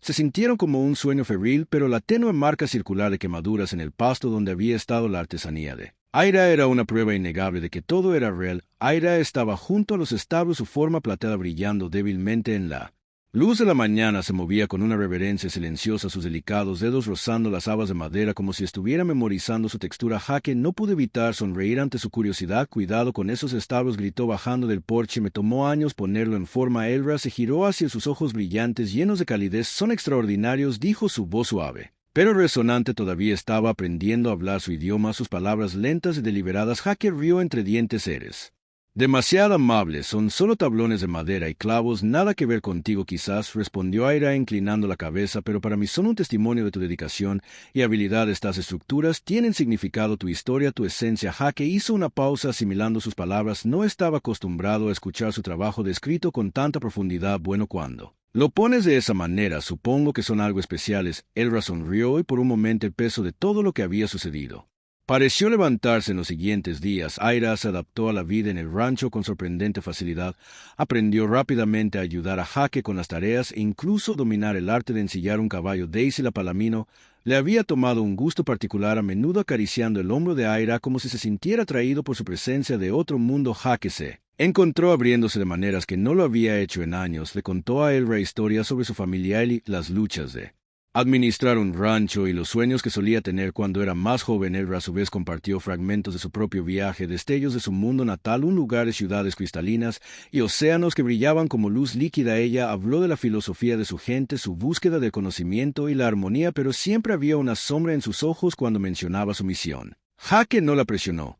se sintieron como un sueño febril, pero la tenue marca circular de quemaduras en el pasto donde había estado la artesanía de Aira era una prueba innegable de que todo era real. Aira estaba junto a los establos, su forma plateada brillando débilmente en la luz de la mañana. Se movía con una reverencia silenciosa, sus delicados dedos rozando las habas de madera como si estuviera memorizando su textura. Hake no pudo evitar sonreír ante su curiosidad. Cuidado con esos establos, gritó bajando del porche. Me tomó años ponerlo en forma. Elra se giró hacia sus ojos brillantes, llenos de calidez. Son extraordinarios, dijo, su voz suave pero resonante. Todavía estaba aprendiendo a hablar su idioma, sus palabras lentas y deliberadas. Hake rió entre dientes. Eres demasiado amable. Son solo tablones de madera y clavos. Nada que ver contigo, quizás, respondió Aira inclinando la cabeza, pero para mí son un testimonio de tu dedicación y habilidad. Estas estructuras tienen significado, tu historia, tu esencia. Hake hizo una pausa asimilando sus palabras. No estaba acostumbrado a escuchar su trabajo descrito con tanta profundidad. Bueno, cuando lo pones de esa manera, supongo que son algo especiales. Elra sonrió y por un momento el peso de todo lo que había sucedido pareció levantarse. En los siguientes días, Aira se adaptó a la vida en el rancho con sorprendente facilidad. Aprendió rápidamente a ayudar a Hake con las tareas e incluso dominar el arte de ensillar un caballo. Daisy, la palamino, le había tomado un gusto particular, a menudo acariciando el hombro de Aira como si se sintiera atraído por su presencia de otro mundo. Hake se encontró abriéndose de maneras que no lo había hecho en años. Le contó a Elra historias sobre su familia y las luchas de administrar un rancho y los sueños que solía tener cuando era más joven. Elra a su vez compartió fragmentos de su propio viaje, destellos de su mundo natal, un lugar de ciudades cristalinas y océanos que brillaban como luz líquida. Ella habló de la filosofía de su gente, su búsqueda del conocimiento y la armonía, pero siempre había una sombra en sus ojos cuando mencionaba su misión. Hake no la presionó.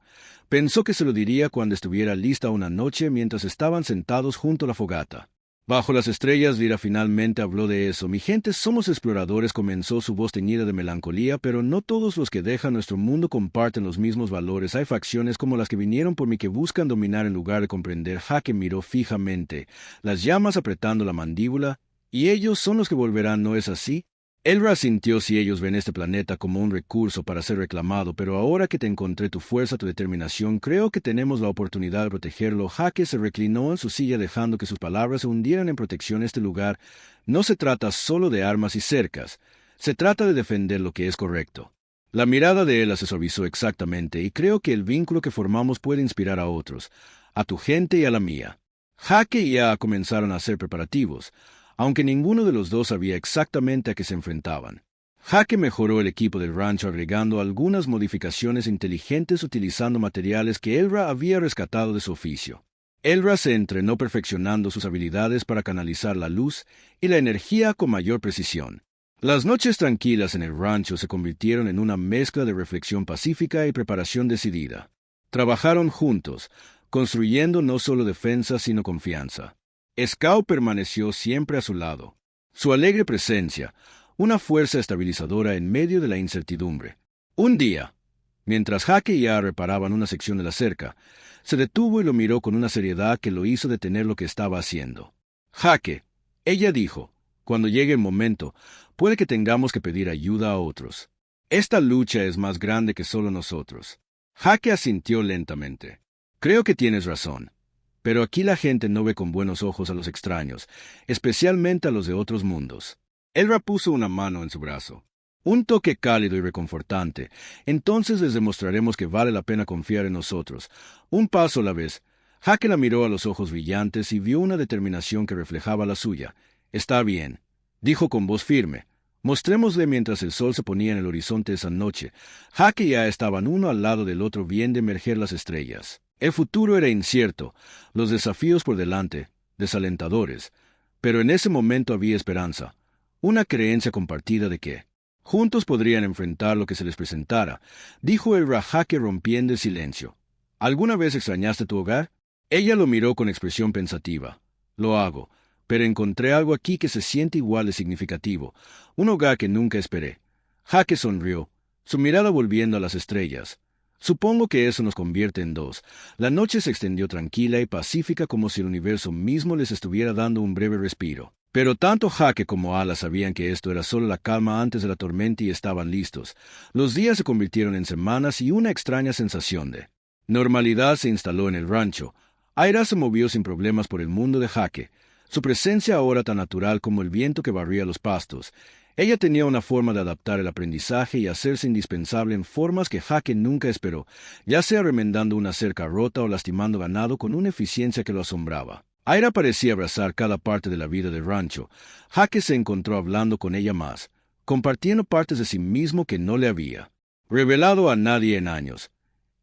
Pensó que se lo diría cuando estuviera lista una noche mientras estaban sentados junto a la fogata. Bajo las estrellas, Vira finalmente habló de eso. Mi gente, somos exploradores, comenzó su voz teñida de melancolía, pero no todos los que dejan nuestro mundo comparten los mismos valores. Hay facciones como las que vinieron por mí que buscan dominar en lugar de comprender. Hake miró fijamente, las llamas apretando la mandíbula, y ellos son los que volverán, ¿no es así? Elra sintió si ellos ven este planeta como un recurso para ser reclamado, pero ahora que te encontré tu fuerza, tu determinación, creo que tenemos la oportunidad de protegerlo. Hake se reclinó en su silla dejando que sus palabras se hundieran en protección. Este lugar no se trata solo de armas y cercas, se trata de defender lo que es correcto. La mirada de él se suavizó exactamente, y creo que el vínculo que formamos puede inspirar a otros, a tu gente y a la mía. Hake y Ya comenzaron a hacer preparativos, aunque ninguno de los dos sabía exactamente a qué se enfrentaban. Hake mejoró el equipo del rancho agregando algunas modificaciones inteligentes utilizando materiales que Elra había rescatado de su oficio. Elra se entrenó perfeccionando sus habilidades para canalizar la luz y la energía con mayor precisión. Las noches tranquilas en el rancho se convirtieron en una mezcla de reflexión pacífica y preparación decidida. Trabajaron juntos, construyendo no solo defensa sino confianza. Scout permaneció siempre a su lado. Su alegre presencia, una fuerza estabilizadora en medio de la incertidumbre. Un día, mientras Hake y Ya reparaban una sección de la cerca, se detuvo y lo miró con una seriedad que lo hizo detener lo que estaba haciendo. Hake, ella dijo, cuando llegue el momento, puede que tengamos que pedir ayuda a otros. Esta lucha es más grande que solo nosotros. Hake asintió lentamente. Creo que tienes razón. Pero aquí la gente no ve con buenos ojos a los extraños, especialmente a los de otros mundos. Elra puso una mano en su brazo. Un toque cálido y reconfortante. Entonces les demostraremos que vale la pena confiar en nosotros. Un paso a la vez. Hake la miró a los ojos brillantes y vio una determinación que reflejaba la suya. Está bien, dijo con voz firme. Mostrémosle mientras el sol se ponía en el horizonte esa noche. Hake y Ya estaban uno al lado del otro viendo emerger las estrellas. El futuro era incierto, los desafíos por delante, desalentadores, pero en ese momento había esperanza, una creencia compartida de que juntos podrían enfrentar lo que se les presentara, dijo el Hake rompiendo el silencio. ¿Alguna vez extrañaste tu hogar? Ella lo miró con expresión pensativa. Lo hago, pero encontré algo aquí que se siente igual de significativo, un hogar que nunca esperé. Hake sonrió, su mirada volviendo a las estrellas. Supongo que eso nos convierte en dos. La noche se extendió tranquila y pacífica como si el universo mismo les estuviera dando un breve respiro. Pero tanto Hake como Ala sabían que esto era solo la calma antes de la tormenta y estaban listos. Los días se convirtieron en semanas y una extraña sensación de normalidad se instaló en el rancho. Aira se movió sin problemas por el mundo de Hake, su presencia ahora tan natural como el viento que barría los pastos. Ella tenía una forma de adaptar el aprendizaje y hacerse indispensable en formas que Hake nunca esperó, ya sea remendando una cerca rota o lastimando ganado con una eficiencia que lo asombraba. Aira parecía abrazar cada parte de la vida del rancho. Hake se encontró hablando con ella más, compartiendo partes de sí mismo que no le había revelado a nadie en años.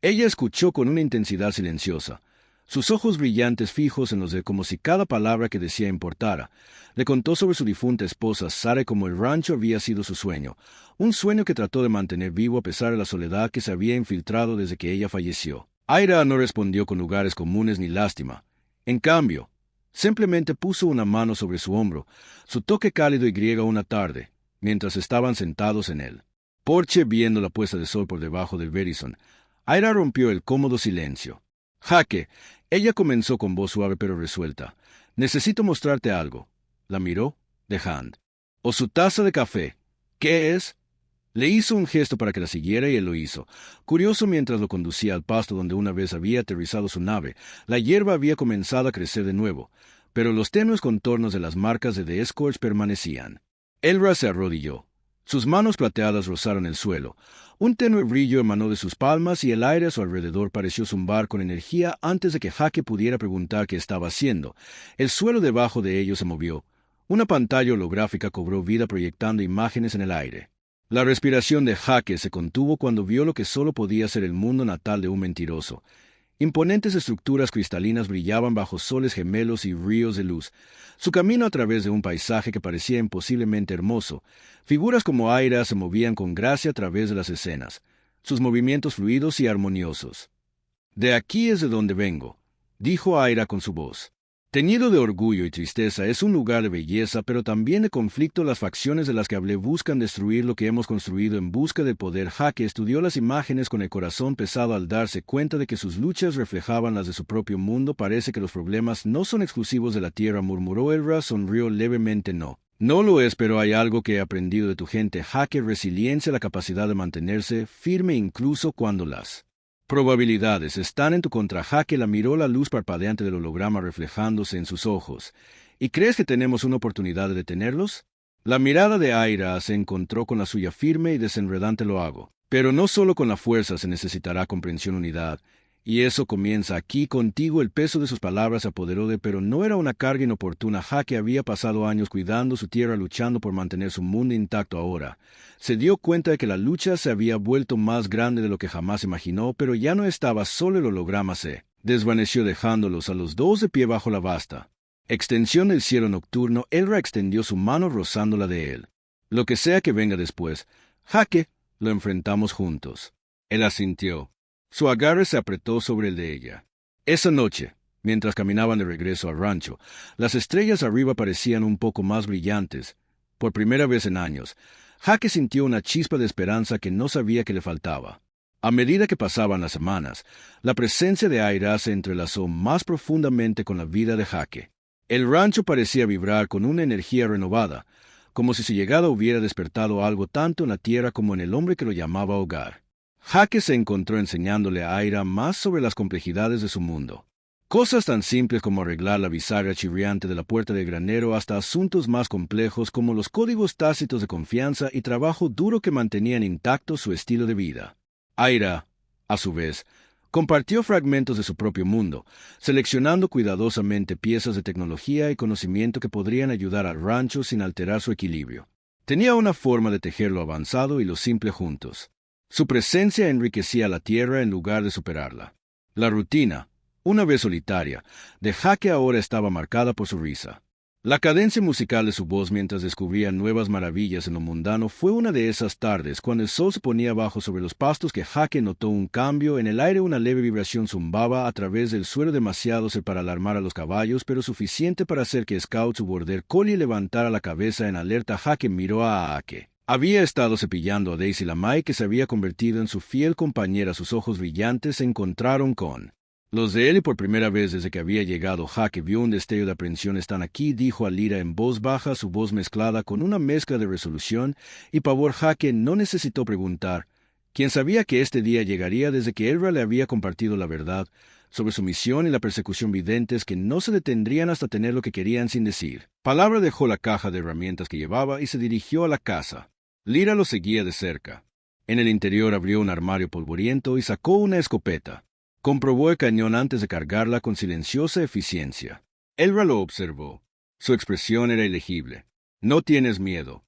Ella escuchó con una intensidad silenciosa, sus ojos brillantes fijos en los de como si cada palabra que decía importara. Le contó sobre su difunta esposa, Sara, como el rancho había sido su sueño, un sueño que trató de mantener vivo a pesar de la soledad que se había infiltrado desde que ella falleció. Aira no respondió con lugares comunes ni lástima. En cambio, simplemente puso una mano sobre su hombro, su toque cálido y griego una tarde, mientras estaban sentados en el porche viendo la puesta de sol por debajo del Verizon. Aira rompió el cómodo silencio. Hake, ella comenzó con voz suave pero resuelta. Necesito mostrarte algo. La miró, dejando. O su taza de café. ¿Qué es? Le hizo un gesto para que la siguiera y él lo hizo. Curioso mientras lo conducía al pasto donde una vez había aterrizado su nave, la hierba había comenzado a crecer de nuevo, pero los tenues contornos de las marcas de The Scorch permanecían. Elra se arrodilló. Sus manos plateadas rozaron el suelo. Un tenue brillo emanó de sus palmas y el aire a su alrededor pareció zumbar con energía antes de que Hake pudiera preguntar qué estaba haciendo. El suelo debajo de ellos se movió. Una pantalla holográfica cobró vida proyectando imágenes en el aire. La respiración de Hake se contuvo cuando vio lo que solo podía ser el mundo natal de un mentiroso. Imponentes estructuras cristalinas brillaban bajo soles gemelos y ríos de luz. Su camino a través de un paisaje que parecía imposiblemente hermoso. Figuras como Aira se movían con gracia a través de las escenas, sus movimientos fluidos y armoniosos. «De aquí es de donde vengo», dijo Aira con su voz. Teñido de orgullo y tristeza, es un lugar de belleza, pero también de conflicto. Las facciones de las que hablé buscan destruir lo que hemos construido en busca de poder. Jake estudió las imágenes con el corazón pesado al darse cuenta de que sus luchas reflejaban las de su propio mundo. Parece que los problemas no son exclusivos de la Tierra, murmuró Elra. Sonrió levemente. No. No lo es, pero hay algo que he aprendido de tu gente, Jake: resiliencia, la capacidad de mantenerse firme incluso cuando las probabilidades están en tu contra. Jake la miró, la luz parpadeante del holograma reflejándose en sus ojos. ¿Y crees que tenemos una oportunidad de detenerlos? La mirada de Aira se encontró con la suya. Firme y desenredante lo hago. Pero no solo con la fuerza se necesitará comprensión, unidad. Y eso comienza aquí contigo. El peso de sus palabras se apoderó de, pero no era una carga inoportuna. Jake había pasado años cuidando su tierra, luchando por mantener su mundo intacto. Ahora se dio cuenta de que la lucha se había vuelto más grande de lo que jamás imaginó, pero ya no estaba solo. El holograma se desvaneció, dejándolos a los dos de pie bajo la vasta extensión del cielo nocturno. Elra extendió su mano rozándola de él. Lo que sea que venga después, Jake, lo enfrentamos juntos. Él asintió. Su agarre se apretó sobre el de ella. Esa noche, mientras caminaban de regreso al rancho, las estrellas arriba parecían un poco más brillantes. Por primera vez en años, Jake sintió una chispa de esperanza que no sabía que le faltaba. A medida que pasaban las semanas, la presencia de Aira se entrelazó más profundamente con la vida de Jake. El rancho parecía vibrar con una energía renovada, como si su llegada hubiera despertado algo tanto en la tierra como en el hombre que lo llamaba hogar. Jake se encontró enseñándole a Aira más sobre las complejidades de su mundo. Cosas tan simples como arreglar la bisagra chirriante de la puerta del granero hasta asuntos más complejos como los códigos tácitos de confianza y trabajo duro que mantenían intacto su estilo de vida. Aira, a su vez, compartió fragmentos de su propio mundo, seleccionando cuidadosamente piezas de tecnología y conocimiento que podrían ayudar al rancho sin alterar su equilibrio. Tenía una forma de tejer lo avanzado y lo simple juntos. Su presencia enriquecía la tierra en lugar de superarla. La rutina, una vez solitaria, de Jake ahora estaba marcada por su risa. La cadencia musical de su voz mientras descubría nuevas maravillas en lo mundano fue una de esas tardes cuando el sol se ponía abajo sobre los pastos que Jake notó un cambio en el aire. Una leve vibración zumbaba a través del suelo, demasiado para alarmar a los caballos, pero suficiente para hacer que Scout, su border collie, levantara la cabeza en alerta. Jake miró a Aake. Había estado cepillando a Daisy la Mai, que se había convertido en su fiel compañera. Sus ojos brillantes se encontraron con los de él y por primera vez desde que había llegado, Jake vio un destello de aprensión. «Están aquí», dijo a Lyra en voz baja, su voz mezclada con una mezcla de resolución y pavor. Jake no necesitó preguntar, quien sabía que este día llegaría desde que Elra le había compartido la verdad sobre su misión y la persecución, videntes que no se detendrían hasta tener lo que querían sin decir palabra. Dejó la caja de herramientas que llevaba y se dirigió a la casa. Lyra lo seguía de cerca. En el interior abrió un armario polvoriento y sacó una escopeta. Comprobó el cañón antes de cargarla con silenciosa eficiencia. Elra lo observó. Su expresión era ilegible. «¿No tienes miedo?»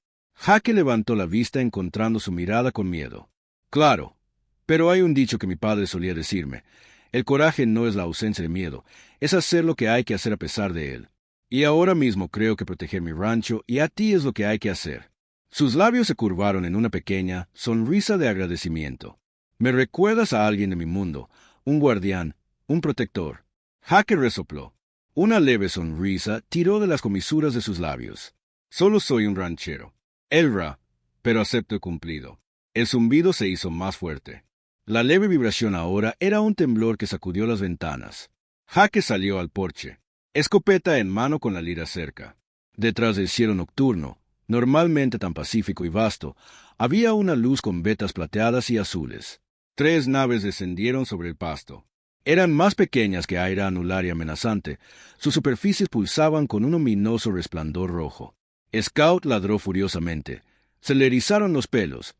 Jake levantó la vista encontrando su mirada con miedo. «Claro, pero hay un dicho que mi padre solía decirme. El coraje no es la ausencia de miedo, es hacer lo que hay que hacer a pesar de él. Y ahora mismo creo que proteger mi rancho y a ti es lo que hay que hacer». Sus labios se curvaron en una pequeña sonrisa de agradecimiento. «Me recuerdas a alguien de mi mundo, un guardián, un protector». Jake resopló. Una leve sonrisa tiró de las comisuras de sus labios. «Solo soy un ranchero, Elra, pero acepto el cumplido». El zumbido se hizo más fuerte. La leve vibración ahora era un temblor que sacudió las ventanas. Jake salió al porche, escopeta en mano, con la Lyra cerca. Detrás del cielo nocturno, normalmente tan pacífico y vasto, había una luz con vetas plateadas y azules. 3 naves descendieron sobre el pasto. Eran más pequeñas que Aira, anular y amenazante. Sus superficies pulsaban con un ominoso resplandor rojo. Scout ladró furiosamente. Se le erizaron los pelos.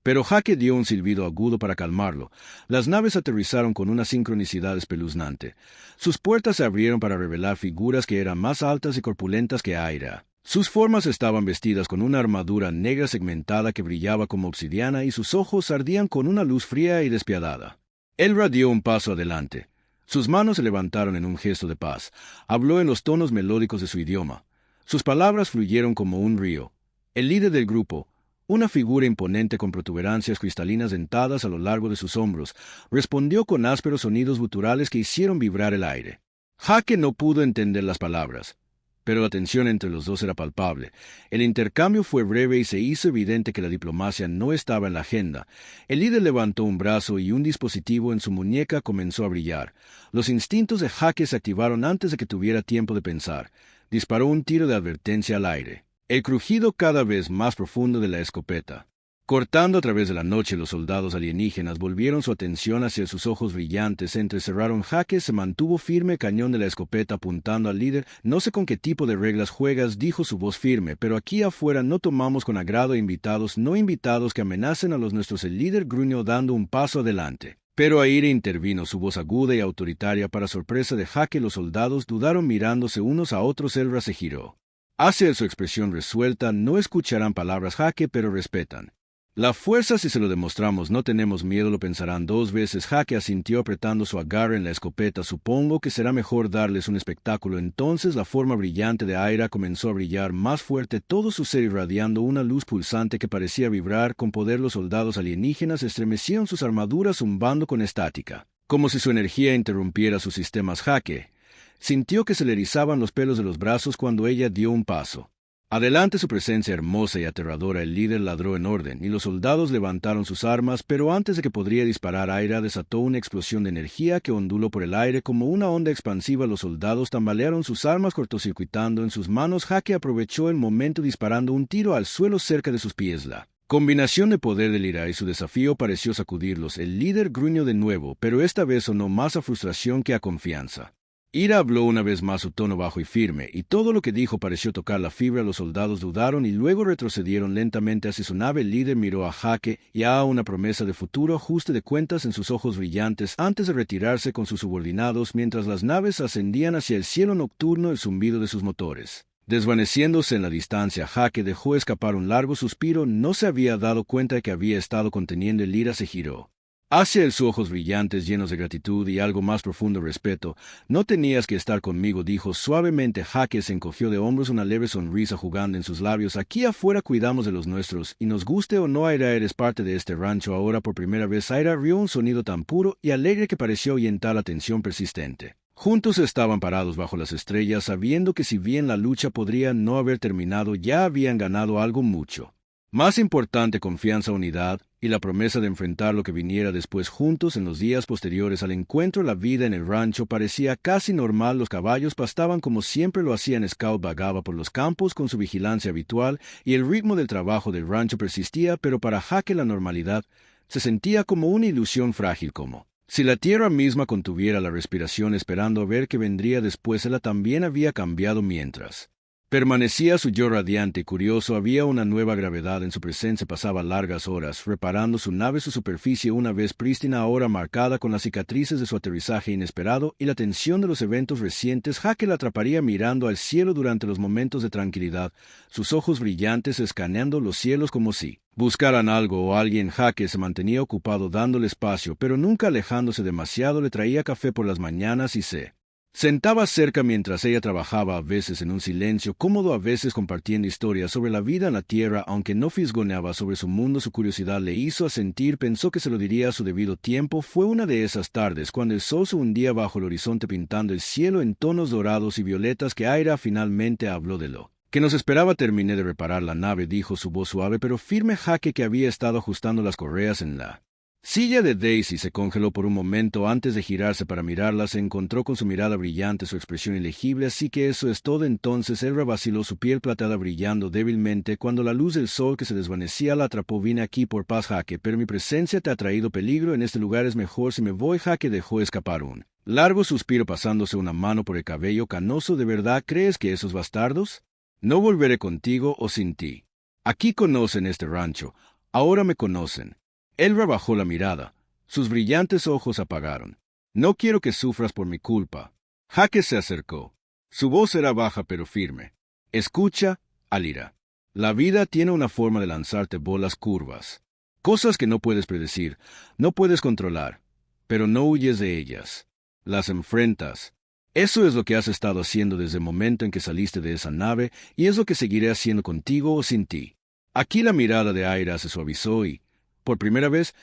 Pero Jake dio un silbido agudo para calmarlo. Las naves aterrizaron con una sincronicidad espeluznante. Sus puertas se abrieron para revelar figuras que eran más altas y corpulentas que Aira. Sus formas estaban vestidas con una armadura negra segmentada que brillaba como obsidiana y sus ojos ardían con una luz fría y despiadada. Elra dio un paso adelante. Sus manos se levantaron en un gesto de paz. Habló en los tonos melódicos de su idioma. Sus palabras fluyeron como un río. El líder del grupo, una figura imponente con protuberancias cristalinas dentadas a lo largo de sus hombros, respondió con ásperos sonidos guturales que hicieron vibrar el aire. Jake no pudo entender las palabras, pero la tensión entre los dos era palpable. El intercambio fue breve y se hizo evidente que la diplomacia no estaba en la agenda. El líder levantó un brazo y un dispositivo en su muñeca comenzó a brillar. Los instintos de Jake se activaron antes de que tuviera tiempo de pensar. Disparó un tiro de advertencia al aire. El crujido cada vez más profundo de la escopeta. Cortando a través de la noche, los soldados alienígenas volvieron su atención hacia sus ojos brillantes. Se entrecerraron. Jake se mantuvo firme, cañón de la escopeta apuntando al líder. No sé con qué tipo de reglas juegas, dijo su voz firme, pero aquí afuera no tomamos con agrado invitados no invitados que amenacen a los nuestros. El líder gruñó dando un paso adelante. Pero Aire intervino, su voz aguda y autoritaria. Para sorpresa de Jake, los soldados dudaron mirándose unos a otros. Elra se giró. Hacia su expresión resuelta, no escucharán palabras Jake, pero respetan. La fuerza, si se lo demostramos, no tenemos miedo, lo pensarán dos veces. Jake asintió apretando su agarre en la escopeta. Supongo que será mejor darles un espectáculo. Entonces la forma brillante de Aira comenzó a brillar más fuerte, todo su ser irradiando una luz pulsante que parecía vibrar con poder. Los soldados alienígenas estremecieron sus armaduras zumbando con estática, como si su energía interrumpiera sus sistemas. Jake sintió que se le erizaban los pelos de los brazos cuando ella dio un paso. Adelante, su presencia hermosa y aterradora. El líder ladró en orden, y los soldados levantaron sus armas, pero antes de que podría disparar, Aira desató una explosión de energía que onduló por el aire como una onda expansiva. Los soldados tambalearon sus armas cortocircuitando en sus manos. Jake aprovechó el momento disparando un tiro al suelo cerca de sus pies. La combinación de poder del ira y su desafío pareció sacudirlos. El líder gruñó de nuevo, pero esta vez sonó más a frustración que a confianza. Ira habló una vez más, su tono bajo y firme, y todo lo que dijo pareció tocar la fibra. Los soldados dudaron y luego retrocedieron lentamente hacia su nave. El líder miró a Jake y a una promesa de futuro ajuste de cuentas en sus ojos brillantes antes de retirarse con sus subordinados mientras las naves ascendían hacia el cielo nocturno. El zumbido de sus motores desvaneciéndose en la distancia. Jake dejó escapar un largo suspiro. No se había dado cuenta de que había estado conteniendo el ira. Se giró hacia él, sus ojos brillantes llenos de gratitud y algo más profundo respeto. No tenías que estar conmigo, dijo suavemente. Jake se encogió de hombros, una leve sonrisa jugando en sus labios. Aquí afuera cuidamos de los nuestros, y nos guste o no, Aira, eres parte de este rancho ahora. Por primera vez, Aira rió un sonido tan puro y alegre que pareció ahuyentar la tensión persistente. Juntos estaban parados bajo las estrellas, sabiendo que si bien la lucha podría no haber terminado, ya habían ganado algo mucho más importante: confianza, unidad y la promesa de enfrentar lo que viniera después. Juntos en los días posteriores al encuentro, la vida en el rancho parecía casi normal. Los caballos pastaban como siempre lo hacían. Scout vagaba por los campos con su vigilancia habitual y el ritmo del trabajo del rancho persistía, pero para Jake la normalidad se sentía como una ilusión frágil, como si la tierra misma contuviera la respiración esperando a ver qué vendría después. Él también había cambiado mientras permanecía su yo radiante y curioso. Había una nueva gravedad en su presencia. Pasaba largas horas reparando su nave, su superficie una vez prístina, ahora marcada con las cicatrices de su aterrizaje inesperado y la tensión de los eventos recientes. Jake la atraparía mirando al cielo durante los momentos de tranquilidad, sus ojos brillantes escaneando los cielos como si buscaran algo o alguien. Jake se mantenía ocupado dándole espacio, pero nunca alejándose demasiado. Le traía café por las mañanas y se sentaba cerca mientras ella trabajaba, a veces en un silencio cómodo, a veces compartiendo historias sobre la vida en la Tierra. Aunque no fisgoneaba sobre su mundo, su curiosidad le hizo asentir. Pensó que se lo diría a su debido tiempo. Fue una de esas tardes cuando el sol se hundía bajo el horizonte pintando el cielo en tonos dorados y violetas que Aira finalmente habló de lo que nos esperaba. Terminé de reparar la nave, dijo su voz suave pero firme. Jake, que había estado ajustando las correas en la silla de Daisy, se congeló por un momento antes de girarse para mirarla. Se encontró con su mirada brillante, su expresión ilegible. Así que eso es todo entonces. Él vaciló, su piel plateada brillando débilmente cuando la luz del sol que se desvanecía la atrapó. Vine aquí por paz, Jake, pero mi presencia te ha traído peligro. En este lugar es mejor si me voy. Jake dejó escapar un largo suspiro pasándose una mano por el cabello canoso. ¿De verdad crees que esos bastardos? No volveré contigo o sin ti. Aquí conocen este rancho. Ahora me conocen. Él rebajó la mirada. Sus brillantes ojos apagaron. No quiero que sufras por mi culpa. Jake se acercó. Su voz era baja pero firme. Escucha, Alira. La vida tiene una forma de lanzarte bolas curvas. Cosas que no puedes predecir, no puedes controlar. Pero no huyes de ellas. Las enfrentas. Eso es lo que has estado haciendo desde el momento en que saliste de esa nave, y es lo que seguiré haciendo contigo o sin ti. Aquí la mirada de Aira se suavizó y, por primera vez,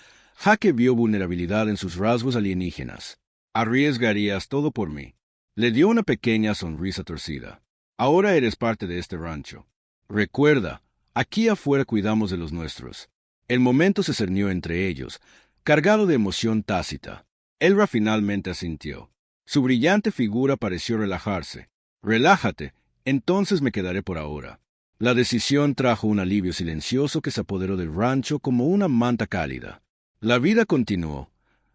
Jake vio vulnerabilidad en sus rasgos alienígenas. ¿Arriesgarías todo por mí? Le dio una pequeña sonrisa torcida. Ahora eres parte de este rancho. Recuerda, aquí afuera cuidamos de los nuestros. El momento se cernió entre ellos, cargado de emoción tácita. Elra finalmente asintió. Su brillante figura pareció relajarse. Relájate, entonces me quedaré por ahora. La decisión trajo un alivio silencioso que se apoderó del rancho como una manta cálida. La vida continuó,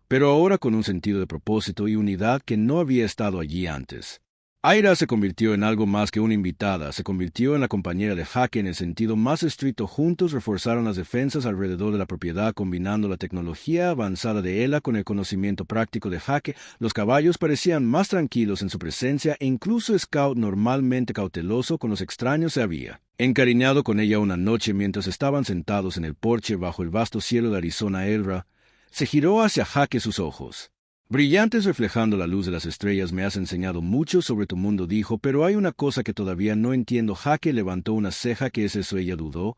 pero ahora con un sentido de propósito y unidad que no había estado allí antes. Aira se convirtió en algo más que una invitada, se convirtió en la compañera de Hake en el sentido más estricto. Juntos reforzaron las defensas alrededor de la propiedad, combinando la tecnología avanzada de Ela con el conocimiento práctico de Hake. Los caballos parecían más tranquilos en su presencia e incluso Scout, normalmente cauteloso con los extraños, se había encariñado con ella una noche mientras estaban sentados en el porche bajo el vasto cielo de Arizona. Elra se giró hacia Hake, sus ojos brillantes reflejando la luz de las estrellas. Me has enseñado mucho sobre tu mundo, dijo, pero hay una cosa que todavía no entiendo. Hake levantó una ceja. ¿Qué es eso? Ella dudó,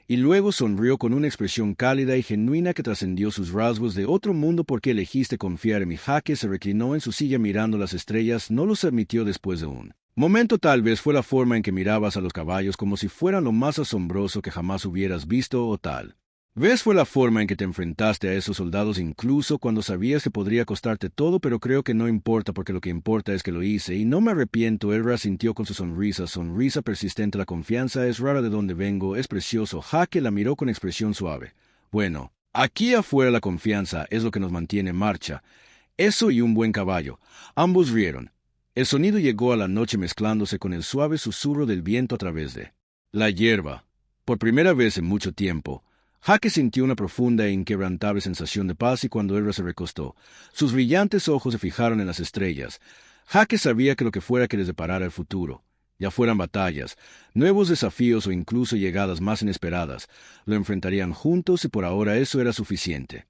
y luego sonrió con una expresión cálida y genuina que trascendió sus rasgos. De otro mundo. ¿Por qué elegiste confiar en mí? Hake se reclinó en su silla mirando las estrellas. No los admitió después de un momento. Tal vez fue la forma en que mirabas a los caballos, como si fueran lo más asombroso que jamás hubieras visto, o tal vez fue la forma en que te enfrentaste a esos soldados incluso cuando sabías que podría costarte todo, pero creo que no importa porque lo que importa es que lo hice y no me arrepiento. Elra sintió con su sonrisa persistente. La confianza es rara. De donde vengo es precioso. Hake la miró con expresión suave. Bueno, aquí afuera la confianza es lo que nos mantiene en marcha. Eso y un buen caballo. Ambos rieron. El sonido llegó a la noche mezclándose con el suave susurro del viento a través de la hierba. Por primera vez en mucho tiempo, Hake sintió una profunda e inquebrantable sensación de paz, y cuando Elra se recostó, sus brillantes ojos se fijaron en las estrellas. Hake sabía que lo que fuera que les deparara el futuro, ya fueran batallas, nuevos desafíos o incluso llegadas más inesperadas, lo enfrentarían juntos, y por ahora eso era suficiente.